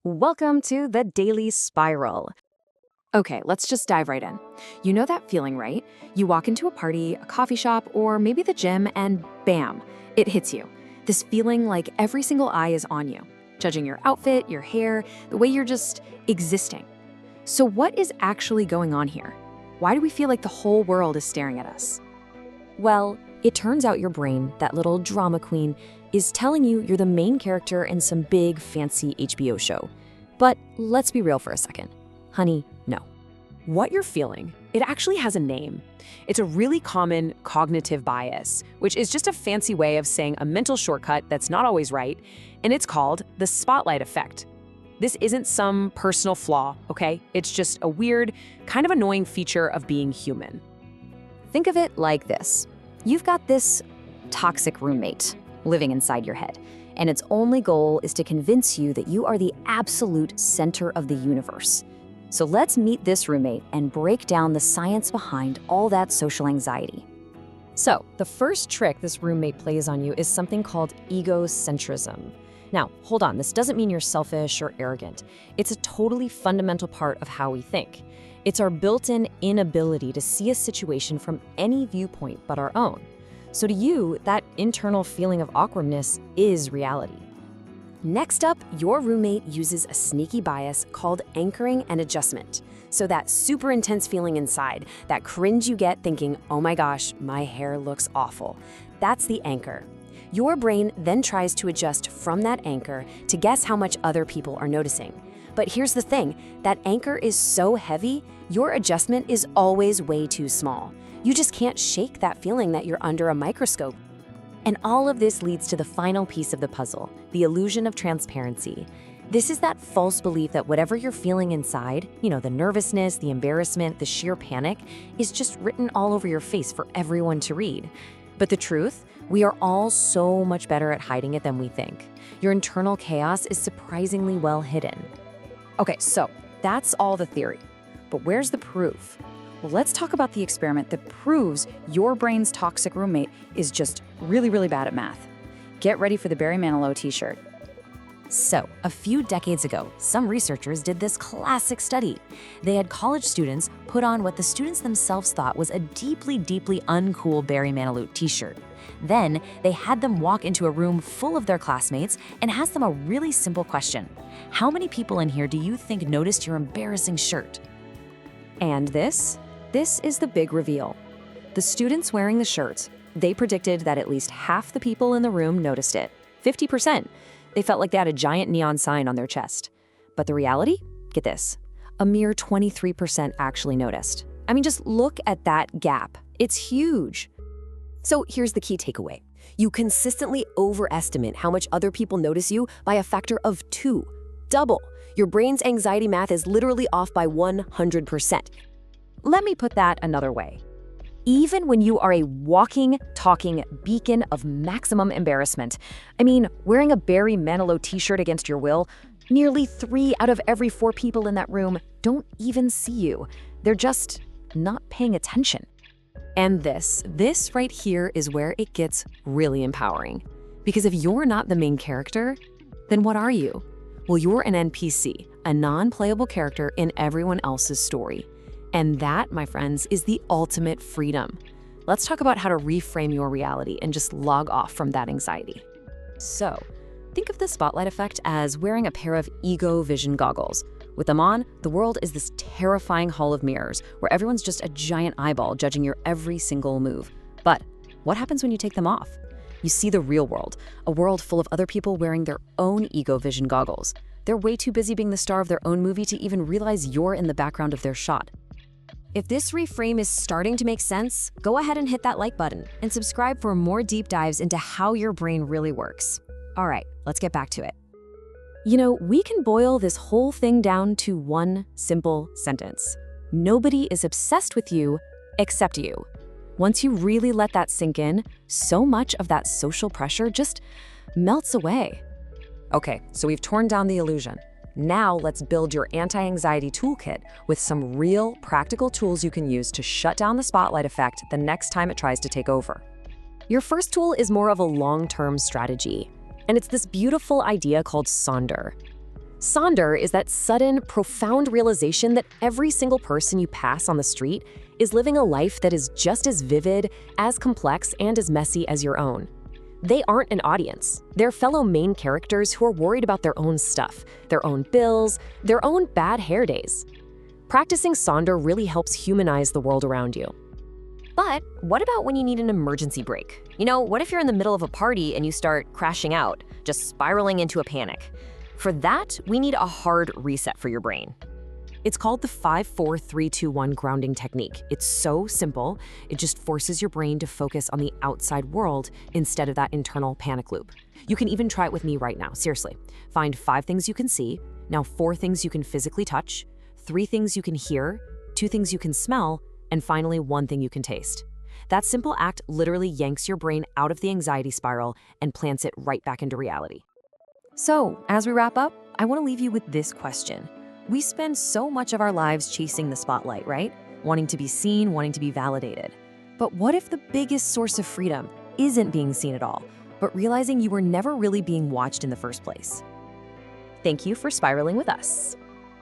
Welcome to the Daily Spiral. Okay, let's just dive right in. You know that feeling, right? You walk into a party, a coffee shop, or maybe the gym, and bam, it hits you. This feeling like every single eye is on you, judging your outfit, your hair, the way you're just existing. So, what is actually going on here? Why do we feel like the whole world is staring at us? Well, it turns out your brain, that little drama queen, is telling you you're the main character in some big, fancy HBO show. But let's be real for a second. Honey, no. What you're feeling, it actually has a name. It's a really common cognitive bias, which is just a fancy way of saying a mental shortcut that's not always right, and it's called the spotlight effect. This isn't some personal flaw, okay? It's just a weird, kind of annoying feature of being human. Think of it like this. You've got this toxic roommate living inside your head, and its only goal is to convince you that you are the absolute center of the universe. So let's meet this roommate and break down the science behind all that social anxiety. So, the first trick this roommate plays on you is something called egocentrism. Now, hold on, this doesn't mean you're selfish or arrogant. It's a totally fundamental part of how we think. It's our built-in inability to see a situation from any viewpoint but our own. So to you, that internal feeling of awkwardness is reality. Next up, your roommate uses a sneaky bias called anchoring and adjustment. So that super intense feeling inside, that cringe you get thinking, oh my gosh, my hair looks awful. That's the anchor. Your brain then tries to adjust from that anchor to guess how much other people are noticing. But here's the thing, that anchor is so heavy, your adjustment is always way too small. You just can't shake that feeling that you're under a microscope. And all of this leads to the final piece of the puzzle, the illusion of transparency. This is that false belief that whatever you're feeling inside, the nervousness, the embarrassment, the sheer panic, is just written all over your face for everyone to read. But the truth, we are all so much better at hiding it than we think. Your internal chaos is surprisingly well hidden. Okay, so that's all the theory. But where's the proof? Well, let's talk about the experiment that proves your brain's toxic roommate is just really, really bad at math. Get ready for the Manilow T-Shirt. So, a few decades ago, some researchers did this classic study. They had college students put on what the students themselves thought was a deeply, deeply uncool Manilow T-shirt. Then, they had them walk into a room full of their classmates and asked them a really simple question. How many people in here do you think noticed your embarrassing shirt? And this is the big reveal. The students wearing the shirts, they predicted that at least half the people in the room noticed it. 50%. They felt like they had a giant neon sign on their chest. But the reality? Get this. A mere 23% actually noticed. I mean, just look at that gap. It's huge. So here's the key takeaway. You consistently overestimate how much other people notice you by a factor of 2. Double. Your brain's anxiety math is literally off by 100%. Let me put that another way. Even when you are a walking, talking beacon of maximum embarrassment, wearing a Manilow T-shirt against your will, nearly 3 out of every 4 people in that room don't even see you. They're just not paying attention. And this right here is where it gets really empowering. Because if you're not the main character, then what are you? Well, you're an NPC, a non-playable character in everyone else's story. And that, my friends, is the ultimate freedom. Let's talk about how to reframe your reality and just log off from that anxiety. So, think of the spotlight effect as wearing a pair of ego vision goggles. With them on, the world is this terrifying hall of mirrors where everyone's just a giant eyeball judging your every single move. But what happens when you take them off? You see the real world, a world full of other people wearing their own ego vision goggles. They're way too busy being the star of their own movie to even realize you're in the background of their shot. If this reframe is starting to make sense, go ahead and hit that like button and subscribe for more deep dives into how your brain really works. All right, let's get back to it. We can boil this whole thing down to one simple sentence. Nobody is obsessed with you except you. Once you really let that sink in, so much of that social pressure just melts away. Okay, so we've torn down the illusion. Now let's build your anti-anxiety toolkit with some real practical tools you can use to shut down the spotlight effect the next time it tries to take over. Your first tool is more of a long-term strategy, and it's this beautiful idea called Sonder. Sonder is that sudden, profound realization that every single person you pass on the street is living a life that is just as vivid, as complex, and as messy as your own. They aren't an audience. They're fellow main characters who are worried about their own stuff, their own bills, their own bad hair days. Practicing Sonder really helps humanize the world around you. But what about when you need an emergency break? What if you're in the middle of a party and you start crashing out, just spiraling into a panic? For that, we need a hard reset for your brain. It's called the 5-4-3-2-1 grounding technique. It's so simple, it just forces your brain to focus on the outside world instead of that internal panic loop. You can even try it with me right now, seriously. Find 5 things you can see, now 4 things you can physically touch, 3 things you can hear, 2 things you can smell, and finally 1 thing you can taste. That simple act literally yanks your brain out of the anxiety spiral and plants it right back into reality. So, as we wrap up, I want to leave you with this question. We spend so much of our lives chasing the spotlight, right? Wanting to be seen, wanting to be validated. But what if the biggest source of freedom isn't being seen at all, but realizing you were never really being watched in the first place? Thank you for spiraling with us.